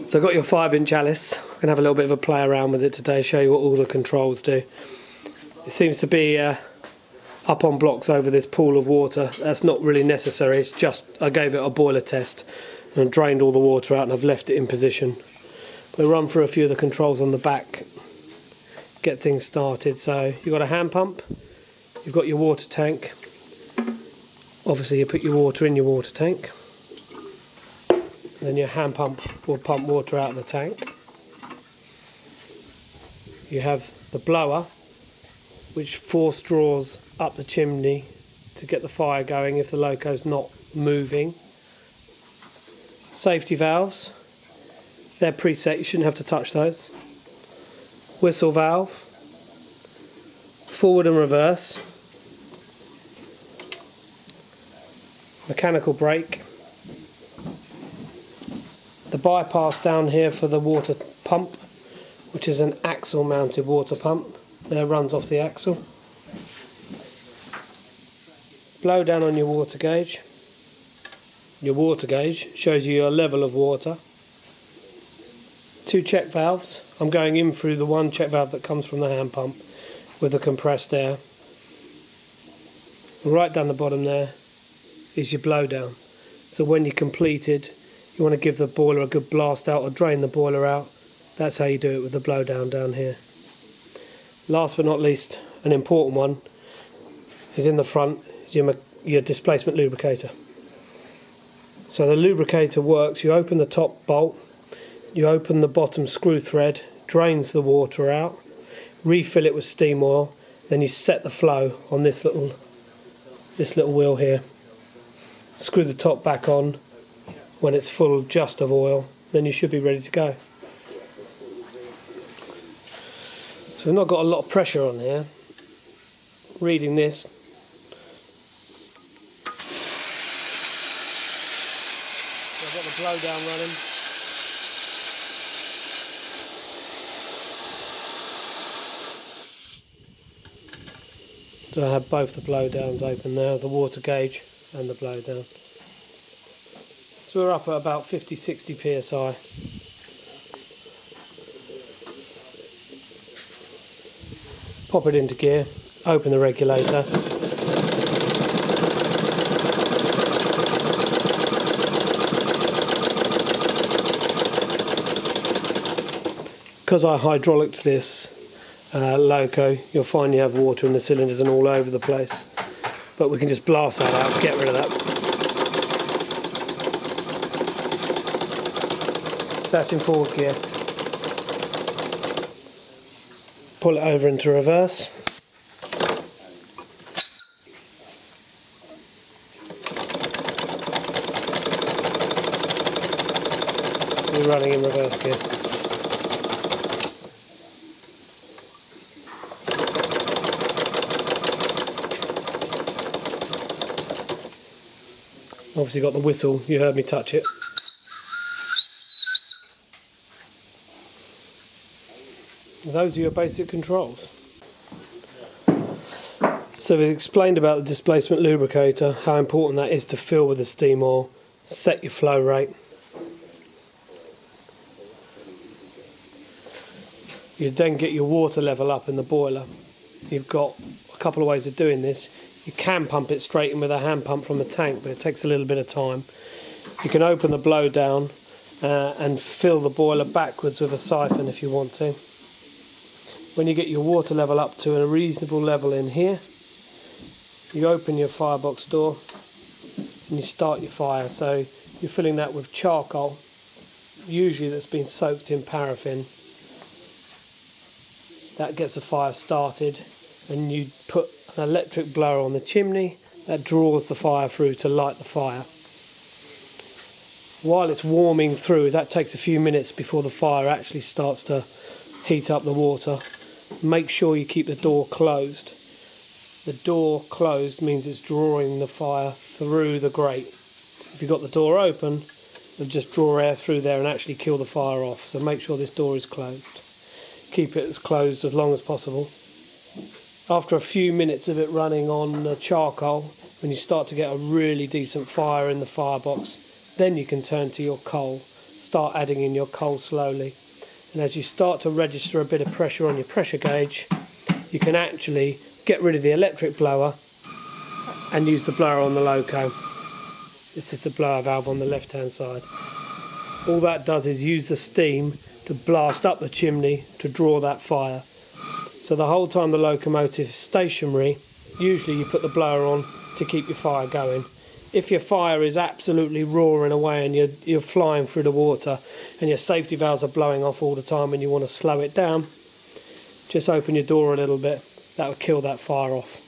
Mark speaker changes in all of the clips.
Speaker 1: So I've got your 5-inch Alice. I'm going to have a little bit of a play around with it today, show you what all the controls do. It seems to be up on blocks over this pool of water. That's not really necessary, it's just I gave it a boiler test and drained all the water out and I've left it in position. We'll run through a few of the controls on the back, get things started. So you've got a hand pump, you've got your water tank. Obviously you put your water in your water tank. Then your hand pump will pump water out of the tank. You have the blower, which force draws up the chimney to get the fire going if the loco's not moving. Safety valves, they're preset, you shouldn't have to touch those. Whistle valve, forward and reverse, mechanical brake, the bypass down here for the water pump, which is an axle mounted water pump, there runs off the axle. Blow down on your water gauge. Your water gauge shows you your level of water. 2 check valves. I'm going in through the one check valve that comes from the hand pump with the compressed air. Right down the bottom there is your blow down. So when you're completed, you want to give the boiler a good blast out or drain the boiler out. That's how you do it with the blow down here. Last but not least, an important one is in the front, your displacement lubricator. So the lubricator works, you open the top bolt, you open the bottom screw thread, drains the water out, refill it with steam oil, then you set the flow on this little wheel here. Screw the top back on when it's full just of oil, then you should be ready to go. So we've not got a lot of pressure on here. Reading this, I've got the blow down running. So I have both the blow downs open now, the water gauge and the blow down. So we're up at about 50-60 psi. Pop it into gear, open the regulator. Because I hydraulicked this loco, you'll find you have water in the cylinders and all over the place. But we can just blast that out, get rid of that. That's in forward gear. Pull it over into reverse. We're running in reverse gear. Obviously got the whistle, you heard me touch it. Those are your basic controls. So we explained about the displacement lubricator, how important that is to fill with the steam oil, set your flow rate. You then get your water level up in the boiler. You've got a couple of ways of doing this. You can pump it straight in with a hand pump from the tank, but it takes a little bit of time. You can open the blow down and fill the boiler backwards with a siphon if you want to. When you get your water level up to a reasonable level in here, you open your firebox door and you start your fire. So you're filling that with charcoal, usually that's been soaked in paraffin. That gets the fire started, and you put an electric blower on the chimney that draws the fire through to light the fire. While it's warming through, that takes a few minutes before the fire actually starts to heat up the water. Make sure you keep the door closed. The door closed means it's drawing the fire through the grate. If you've got the door open, it'll just draw air through there and actually kill the fire off. So make sure this door is closed. Keep it as closed as long as possible. After a few minutes of it running on the charcoal, when you start to get a really decent fire in the firebox, then you can turn to your coal. start adding in your coal slowly. And as you start to register a bit of pressure on your pressure gauge, you can actually get rid of the electric blower and use the blower on the loco. This is the blower valve on the left hand side. All that does is use the steam to blast up the chimney to draw that fire. So the whole time the locomotive is stationary, usually you put the blower on to keep your fire going. If your fire is absolutely roaring away and you're flying through the water and your safety valves are blowing off all the time and you want to slow it down, just open your door a little bit. That will kill that fire off.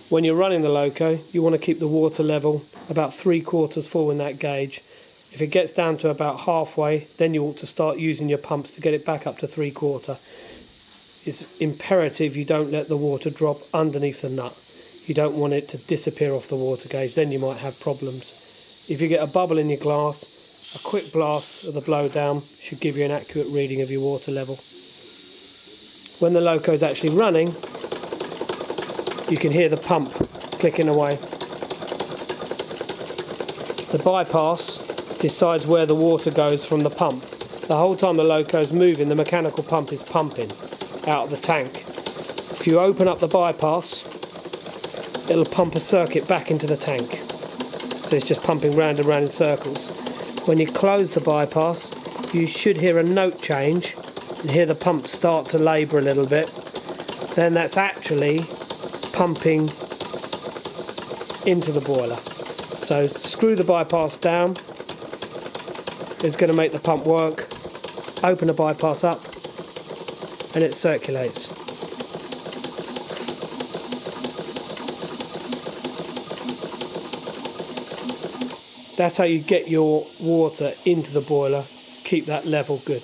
Speaker 1: When you're running the loco, you want to keep the water level about 3/4 full in that gauge. If it gets down to about halfway, then you ought to start using your pumps to get it back up to 3/4. It's imperative you don't let the water drop underneath the nut. You don't want it to disappear off the water gauge, then you might have problems. If you get a bubble in your glass, a quick blast of the blowdown should give you an accurate reading of your water level. When the loco is actually running, you can hear the pump clicking away. The bypass decides where the water goes from the pump. The whole time the loco is moving, the mechanical pump is pumping out of the tank. If you open up the bypass, it'll pump a circuit back into the tank. So it's just pumping round and round in circles. When you close the bypass, you should hear a note change and hear the pump start to labour a little bit. Then that's actually pumping into the boiler. So screw the bypass down. It's going to make the pump work. Open the bypass up and it circulates. That's how you get your water into the boiler. Keep that level good.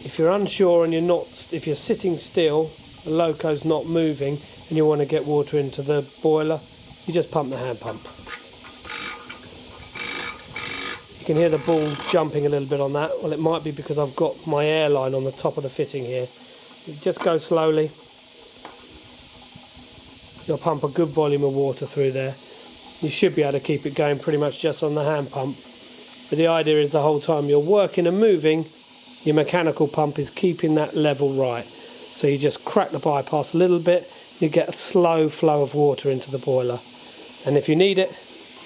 Speaker 1: If you're unsure and if you're sitting still, the loco's not moving, and you want to get water into the boiler, you just pump the hand pump. You can hear the ball jumping a little bit on that. Well, it might be because I've got my air line on the top of the fitting here. Just go slowly. You'll pump a good volume of water through there. You should be able to keep it going pretty much just on the hand pump. But the idea is the whole time you're working and moving, your mechanical pump is keeping that level right. So you just crack the bypass a little bit, you get a slow flow of water into the boiler. And if you need it,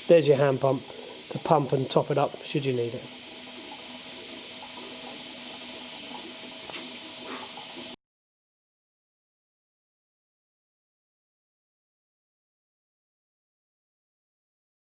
Speaker 1: there's your hand pump to pump and top it up should you need it.